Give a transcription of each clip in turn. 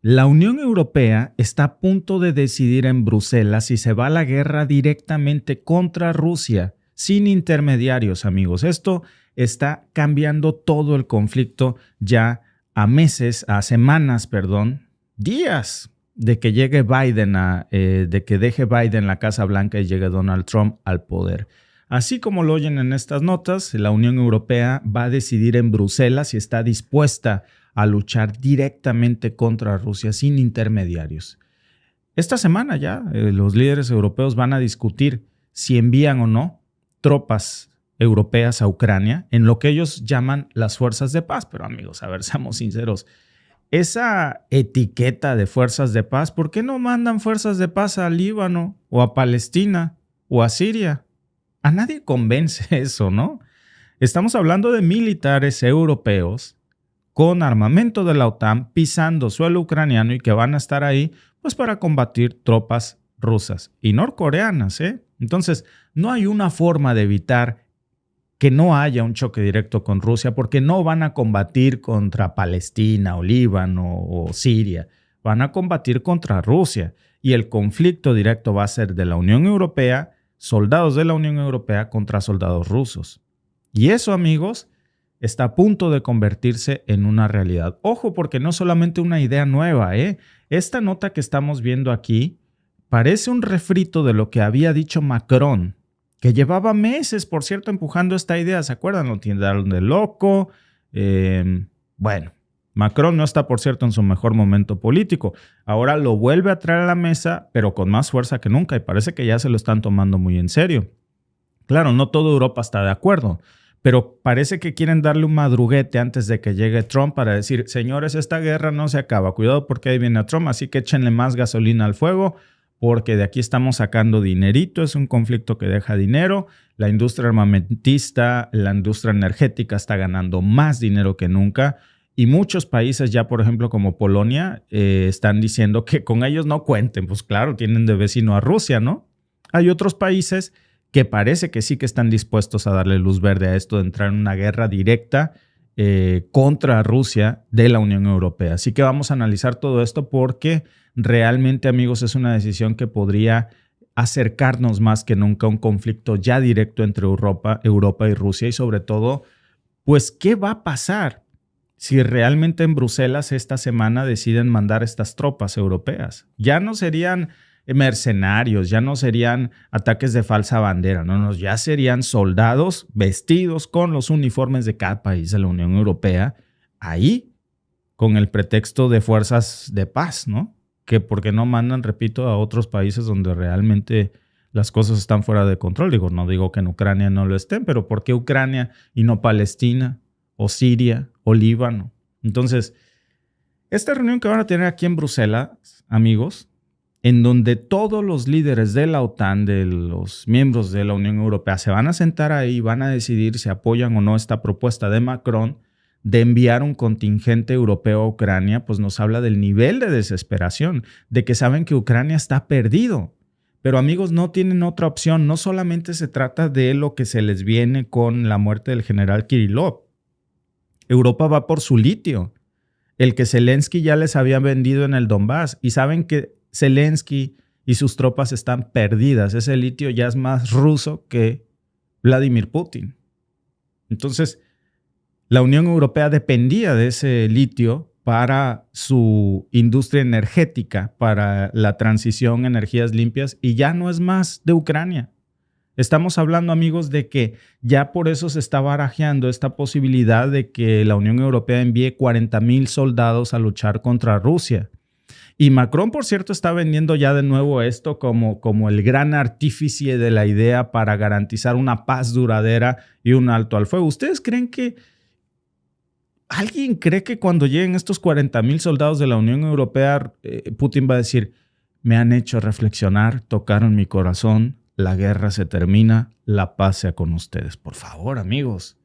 La Unión Europea está a punto de decidir en Bruselas si se va a la guerra directamente contra Rusia, sin intermediarios, amigos. Esto está cambiando todo el conflicto ya a semanas, días de que llegue Biden, de que deje Biden la Casa Blanca y llegue Donald Trump al poder. Así como lo oyen en estas notas, la Unión Europea va a decidir en Bruselas si está dispuesta a luchar directamente contra Rusia sin intermediarios. Esta semana ya los líderes europeos van a discutir si envían o no tropas europeas a Ucrania en lo que ellos llaman las fuerzas de paz. Pero amigos, a ver, seamos sinceros, esa etiqueta de fuerzas de paz, ¿por qué no mandan fuerzas de paz a Líbano o a Palestina o a Siria? A nadie convence eso, ¿no? Estamos hablando de militares europeos con armamento de la OTAN pisando suelo ucraniano y que van a estar ahí pues para combatir tropas rusas y norcoreanas, ¿eh? Entonces, no hay una forma de evitar que no haya un choque directo con Rusia porque no van a combatir contra Palestina o Líbano o Siria, van a combatir contra Rusia y el conflicto directo va a ser de la Unión Europea, soldados de la Unión Europea contra soldados rusos. Y eso, amigos, está a punto de convertirse en una realidad. Ojo, porque no es solamente una idea nueva, ¿eh? Esta nota que estamos viendo aquí parece un refrito de lo que había dicho Macron, que llevaba meses, por cierto, empujando esta idea. ¿Se acuerdan? Lo tildaron de loco. Bueno, Macron no está, por cierto, en su mejor momento político. Ahora lo vuelve a traer a la mesa, pero con más fuerza que nunca, y parece que ya se lo están tomando muy en serio. Claro, no toda Europa está de acuerdo, pero parece que quieren darle un madruguete antes de que llegue Trump para decir, señores, esta guerra no se acaba. Cuidado porque ahí viene Trump, así que échenle más gasolina al fuego porque de aquí estamos sacando dinerito. Es un conflicto que deja dinero. La industria armamentista, la industria energética está ganando más dinero que nunca. Y muchos países ya, por ejemplo, como Polonia, están diciendo que con ellos no cuenten. Pues claro, tienen de vecino a Rusia, ¿no? Hay otros países que parece que sí que están dispuestos a darle luz verde a esto de entrar en una guerra directa contra Rusia de la Unión Europea. Así que vamos a analizar todo esto porque realmente, amigos, es una decisión que podría acercarnos más que nunca a un conflicto ya directo entre Europa y Rusia y sobre todo, pues, ¿qué va a pasar si realmente en Bruselas esta semana deciden mandar estas tropas europeas? Ya no serían mercenarios, ya no serían ataques de falsa bandera, no, ya serían soldados vestidos con los uniformes de cada país de la Unión Europea, ahí con el pretexto de fuerzas de paz, ¿no? Que porque no mandan, repito, a otros países donde realmente las cosas están fuera de control. No digo que en Ucrania no lo estén, pero ¿por qué Ucrania y no Palestina o Siria o Líbano? Entonces, esta reunión que van a tener aquí en Bruselas, amigos, en donde todos los líderes de la OTAN, de los miembros de la Unión Europea, se van a sentar ahí y van a decidir si apoyan o no esta propuesta de Macron de enviar un contingente europeo a Ucrania, pues nos habla del nivel de desesperación, de que saben que Ucrania está perdido. Pero amigos, no tienen otra opción. No solamente se trata de lo que se les viene con la muerte del general Kirillov. Europa va por su litio, el que Zelensky ya les había vendido en el Donbass, y saben que Zelensky y sus tropas están perdidas. Ese litio ya es más ruso que Vladimir Putin. Entonces, la Unión Europea dependía de ese litio para su industria energética, para la transición a energías limpias, y ya no es más de Ucrania. Estamos hablando, amigos, de que ya por eso se está barajeando esta posibilidad de que la Unión Europea envíe 40,000 soldados a luchar contra Rusia. Y Macron, por cierto, está vendiendo ya de nuevo esto como el gran artífice de la idea para garantizar una paz duradera y un alto al fuego. ¿Ustedes creen que alguien cree que cuando lleguen estos 40,000 soldados de la Unión Europea, Putin va a decir, me han hecho reflexionar, tocaron mi corazón, la guerra se termina, la paz sea con ustedes? Por favor, amigos.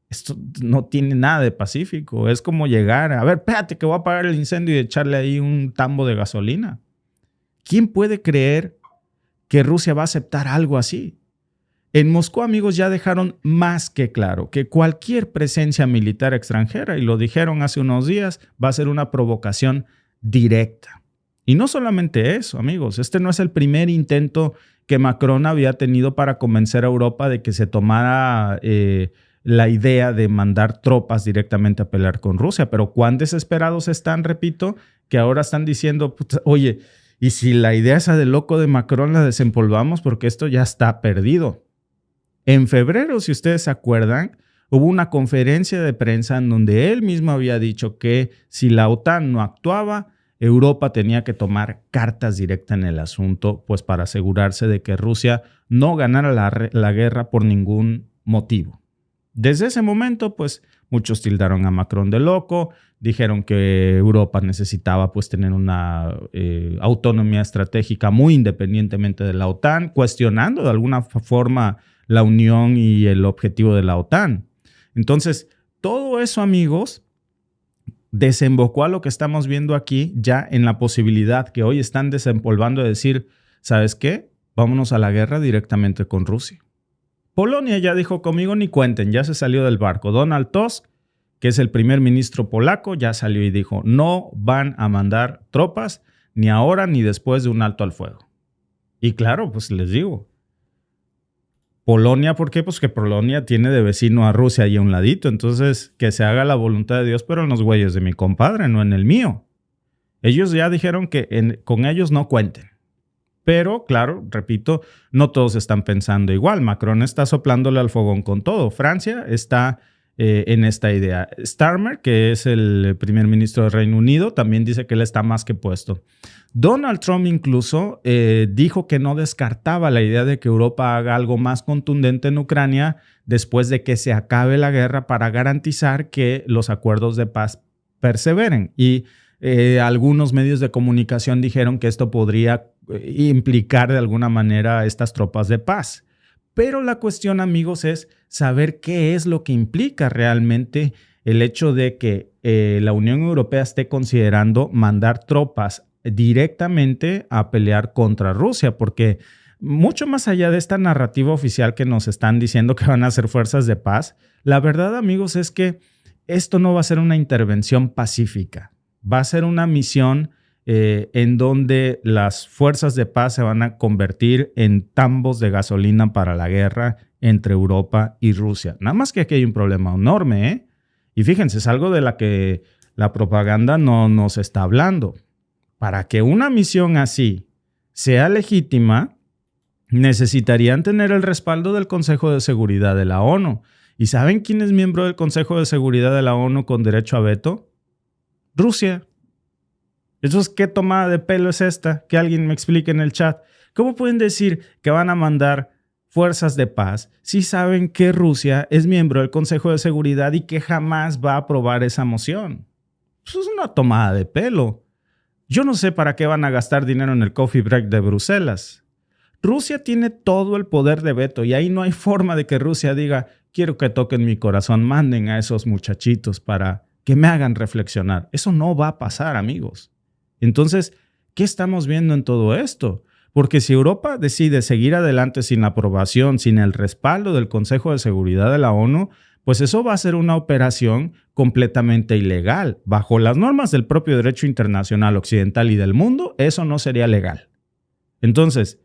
Esto no tiene nada de pacífico. Es como llegar, a ver, espérate que voy a apagar el incendio y echarle ahí un tambo de gasolina. ¿Quién puede creer que Rusia va a aceptar algo así? En Moscú, amigos, ya dejaron más que claro que cualquier presencia militar extranjera, y lo dijeron hace unos días, va a ser una provocación directa. Y no solamente eso, amigos, este no es el primer intento que Macron había tenido para convencer a Europa de que se tomara la idea de mandar tropas directamente a pelear con Rusia. Pero cuán desesperados están, repito, que ahora están diciendo, oye, ¿y si la idea esa de loco de Macron la desempolvamos? Porque esto ya está perdido. En febrero, si ustedes se acuerdan, hubo una conferencia de prensa en donde él mismo había dicho que si la OTAN no actuaba, Europa tenía que tomar cartas directas en el asunto, pues para asegurarse de que Rusia no ganara la guerra por ningún motivo. Desde ese momento, pues muchos tildaron a Macron de loco, dijeron que Europa necesitaba pues tener una autonomía estratégica muy independientemente de la OTAN, cuestionando de alguna forma la unión y el objetivo de la OTAN. Entonces, todo eso, amigos, desembocó a lo que estamos viendo aquí ya en la posibilidad que hoy están desempolvando de decir, ¿sabes qué? Vámonos a la guerra directamente con Rusia. Polonia ya dijo, conmigo ni cuenten, ya se salió del barco. Donald Tusk, que es el primer ministro polaco, ya salió y dijo, no van a mandar tropas ni ahora ni después de un alto al fuego. Y claro, pues les digo, Polonia, ¿por qué? Pues que Polonia tiene de vecino a Rusia ahí a un ladito. Entonces, que se haga la voluntad de Dios, pero en los güeyes de mi compadre, no en el mío. Ellos ya dijeron que con ellos no cuenten. Pero, claro, repito, no todos están pensando igual. Macron está soplándole al fogón con todo. Francia está en esta idea. Starmer, que es el primer ministro del Reino Unido, también dice que él está más que puesto. Donald Trump incluso dijo que no descartaba la idea de que Europa haga algo más contundente en Ucrania después de que se acabe la guerra para garantizar que los acuerdos de paz perseveren. Y algunos medios de comunicación dijeron que esto podría implicar de alguna manera a estas tropas de paz. Pero la cuestión, amigos, es saber qué es lo que implica realmente el hecho de que la Unión Europea esté considerando mandar tropas directamente a pelear contra Rusia, porque mucho más allá de esta narrativa oficial que nos están diciendo que van a ser fuerzas de paz, la verdad, amigos, es que esto no va a ser una intervención pacífica, va a ser una misión en donde las fuerzas de paz se van a convertir en tambos de gasolina para la guerra entre Europa y Rusia. Nada más que aquí hay un problema enorme, ¿eh? Y fíjense, es algo de la que la propaganda no nos está hablando. Para que una misión así sea legítima, necesitarían tener el respaldo del Consejo de Seguridad de la ONU. ¿Y saben quién es miembro del Consejo de Seguridad de la ONU con derecho a veto? Rusia. Entonces, ¿qué tomada de pelo es esta? Que alguien me explique en el chat. ¿Cómo pueden decir que van a mandar fuerzas de paz si saben que Rusia es miembro del Consejo de Seguridad y que jamás va a aprobar esa moción? Eso es una tomada de pelo. Yo no sé para qué van a gastar dinero en el coffee break de Bruselas. Rusia tiene todo el poder de veto y ahí no hay forma de que Rusia diga, quiero que toquen mi corazón, manden a esos muchachitos para que me hagan reflexionar. Eso no va a pasar, amigos. Entonces, ¿qué estamos viendo en todo esto? Porque si Europa decide seguir adelante sin la aprobación, sin el respaldo del Consejo de Seguridad de la ONU, pues eso va a ser una operación completamente ilegal. Bajo las normas del propio derecho internacional occidental y del mundo, eso no sería legal. Entonces,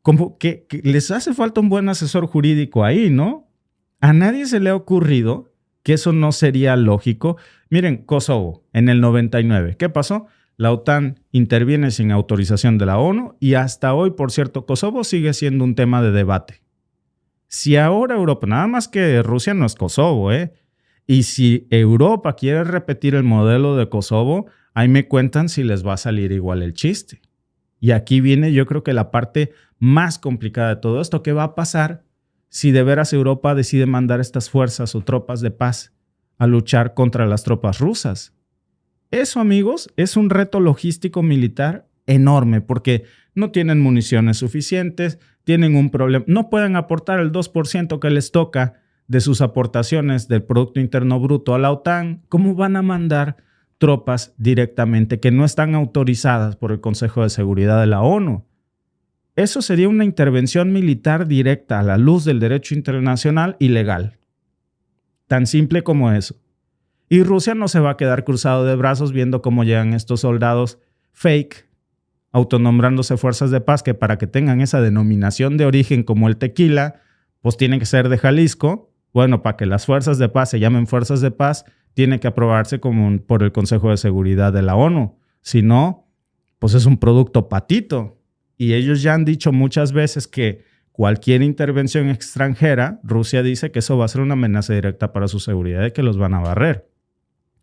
como que les hace falta un buen asesor jurídico ahí, ¿no? A nadie se le ha ocurrido que eso no sería lógico. Miren, Kosovo, en el 99, ¿qué pasó? La OTAN interviene sin autorización de la ONU y hasta hoy, por cierto, Kosovo sigue siendo un tema de debate. Si ahora Europa, nada más que Rusia no es Kosovo, y si Europa quiere repetir el modelo de Kosovo, ahí me cuentan si les va a salir igual el chiste. Y aquí viene yo creo que la parte más complicada de todo esto. ¿Qué va a pasar si de veras Europa decide mandar estas fuerzas o tropas de paz a luchar contra las tropas rusas? Eso, amigos, es un reto logístico militar enorme porque no tienen municiones suficientes, tienen un problema, no pueden aportar el 2% que les toca de sus aportaciones del Producto Interno Bruto a la OTAN. ¿Cómo van a mandar tropas directamente que no están autorizadas por el Consejo de Seguridad de la ONU? Eso sería una intervención militar directa a la luz del derecho internacional ilegal. Tan simple como eso. Y Rusia no se va a quedar cruzado de brazos viendo cómo llegan estos soldados fake, autonombrándose fuerzas de paz, que para que tengan esa denominación de origen como el tequila, pues tienen que ser de Jalisco. Bueno, para que las fuerzas de paz se llamen fuerzas de paz, tiene que aprobarse por el Consejo de Seguridad de la ONU. Si no, pues es un producto patito. Y ellos ya han dicho muchas veces que cualquier intervención extranjera, Rusia dice que eso va a ser una amenaza directa para su seguridad y que los van a barrer.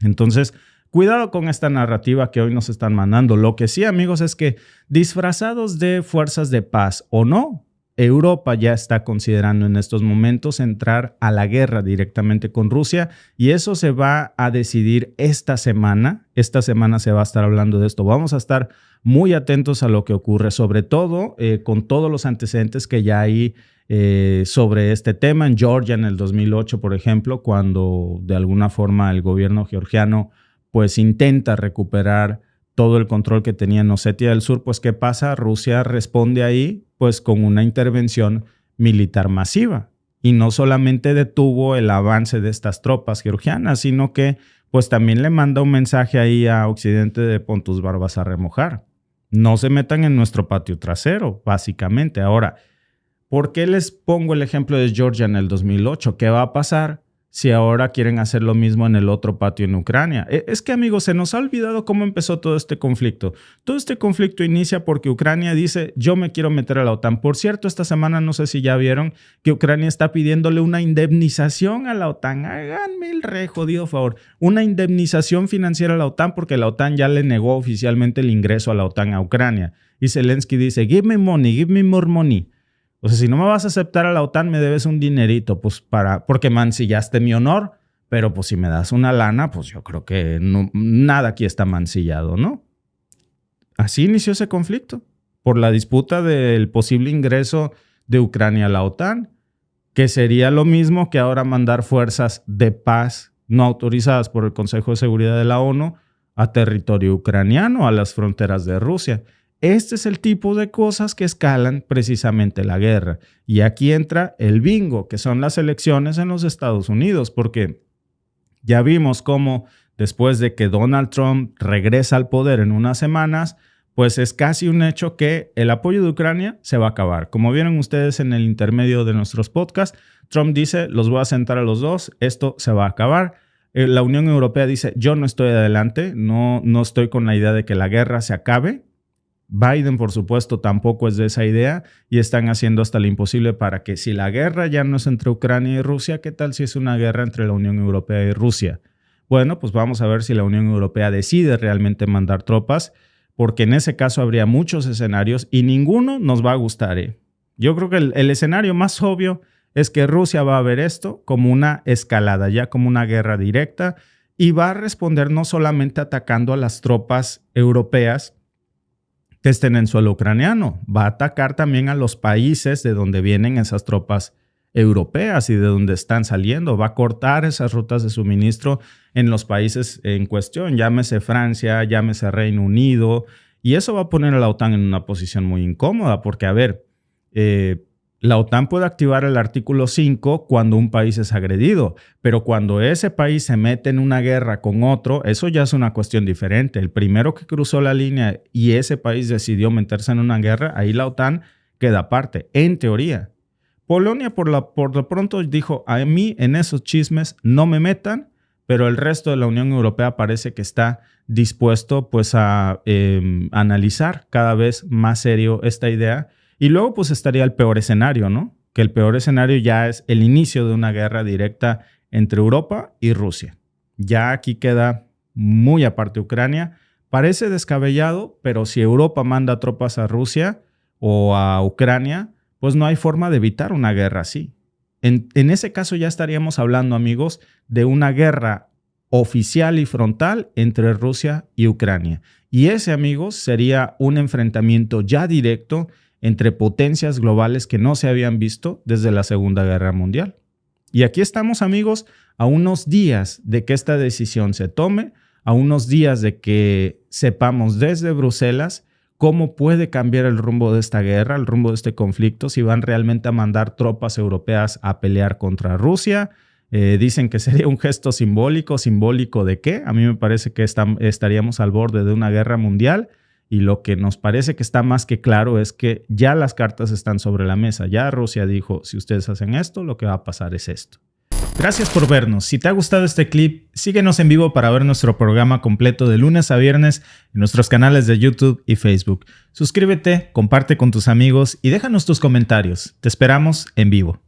Entonces, cuidado con esta narrativa que hoy nos están mandando. Lo que sí, amigos, es que disfrazados de fuerzas de paz o no, Europa ya está considerando en estos momentos entrar a la guerra directamente con Rusia y eso se va a decidir esta semana. Esta semana se va a estar hablando de esto. Vamos a estar muy atentos a lo que ocurre, sobre todo con todos los antecedentes que ya hay sobre este tema. En Georgia en el 2008, por ejemplo, cuando de alguna forma el gobierno georgiano pues intenta recuperar todo el control que tenía en Osetia del Sur, pues ¿qué pasa? Rusia responde ahí pues con una intervención militar masiva y no solamente detuvo el avance de estas tropas georgianas, sino que pues también le manda un mensaje ahí a Occidente de pon tus barbas a remojar. No se metan en nuestro patio trasero, básicamente. Ahora, ¿por qué les pongo el ejemplo de Georgia en el 2008? ¿Qué va a pasar si ahora quieren hacer lo mismo en el otro patio en Ucrania? Es que, amigos, se nos ha olvidado cómo empezó todo este conflicto. Todo este conflicto inicia porque Ucrania dice, yo me quiero meter a la OTAN. Por cierto, esta semana, no sé si ya vieron, que Ucrania está pidiéndole una indemnización a la OTAN. Háganme el re jodido favor. Una indemnización financiera a la OTAN porque la OTAN ya le negó oficialmente el ingreso a la OTAN a Ucrania. Y Zelensky dice, give me money, give me more money. O sea, si no me vas a aceptar a la OTAN, me debes un dinerito, pues porque mancillaste mi honor, pero pues si me das una lana, pues yo creo que nada aquí está mancillado, ¿no? Así inició ese conflicto, por la disputa del posible ingreso de Ucrania a la OTAN, que sería lo mismo que ahora mandar fuerzas de paz no autorizadas por el Consejo de Seguridad de la ONU a territorio ucraniano, a las fronteras de Rusia. Este es el tipo de cosas que escalan precisamente la guerra. Y aquí entra el bingo, que son las elecciones en los Estados Unidos, porque ya vimos cómo después de que Donald Trump regresa al poder en unas semanas, pues es casi un hecho que el apoyo de Ucrania se va a acabar. Como vieron ustedes en el intermedio de nuestros podcasts, Trump dice, los voy a sentar a los dos, esto se va a acabar. La Unión Europea dice, yo no estoy adelante, no estoy con la idea de que la guerra se acabe. Biden, por supuesto, tampoco es de esa idea y están haciendo hasta lo imposible para que si la guerra ya no es entre Ucrania y Rusia, ¿qué tal si es una guerra entre la Unión Europea y Rusia? Bueno, pues vamos a ver si la Unión Europea decide realmente mandar tropas, porque en ese caso habría muchos escenarios y ninguno nos va a gustar. Yo creo que el escenario más obvio es que Rusia va a ver esto como una escalada, ya como una guerra directa, y va a responder no solamente atacando a las tropas europeas que estén en suelo ucraniano, va a atacar también a los países de donde vienen esas tropas europeas y de donde están saliendo, va a cortar esas rutas de suministro en los países en cuestión, llámese Francia, llámese Reino Unido, y eso va a poner a la OTAN en una posición muy incómoda, porque, a ver, la OTAN puede activar el artículo 5 cuando un país es agredido, pero cuando ese país se mete en una guerra con otro, eso ya es una cuestión diferente. El primero que cruzó la línea y ese país decidió meterse en una guerra, ahí la OTAN queda aparte, en teoría. Polonia por lo pronto dijo, a mí en esos chismes no me metan, pero el resto de la Unión Europea parece que está dispuesto pues a analizar cada vez más serio esta idea. Y luego pues estaría el peor escenario, ¿no? Que el peor escenario ya es el inicio de una guerra directa entre Europa y Rusia. Ya aquí queda muy aparte Ucrania. Parece descabellado, pero si Europa manda tropas a Rusia o a Ucrania, pues no hay forma de evitar una guerra así. En ese caso ya estaríamos hablando, amigos, de una guerra oficial y frontal entre Rusia y Ucrania. Y ese, amigos, sería un enfrentamiento ya directo entre potencias globales que no se habían visto desde la Segunda Guerra Mundial. Y aquí estamos, amigos, a unos días de que esta decisión se tome, a unos días de que sepamos desde Bruselas cómo puede cambiar el rumbo de esta guerra, el rumbo de este conflicto, si van realmente a mandar tropas europeas a pelear contra Rusia, Dicen que sería un gesto simbólico. ¿Simbólico de qué? A mí me parece que estaríamos al borde de una guerra mundial y lo que nos parece que está más que claro es que ya las cartas están sobre la mesa. Ya Rusia dijo, si ustedes hacen esto, lo que va a pasar es esto. Gracias por vernos. Si te ha gustado este clip, síguenos en vivo para ver nuestro programa completo de lunes a viernes en nuestros canales de YouTube y Facebook. Suscríbete, comparte con tus amigos y déjanos tus comentarios. Te esperamos en vivo.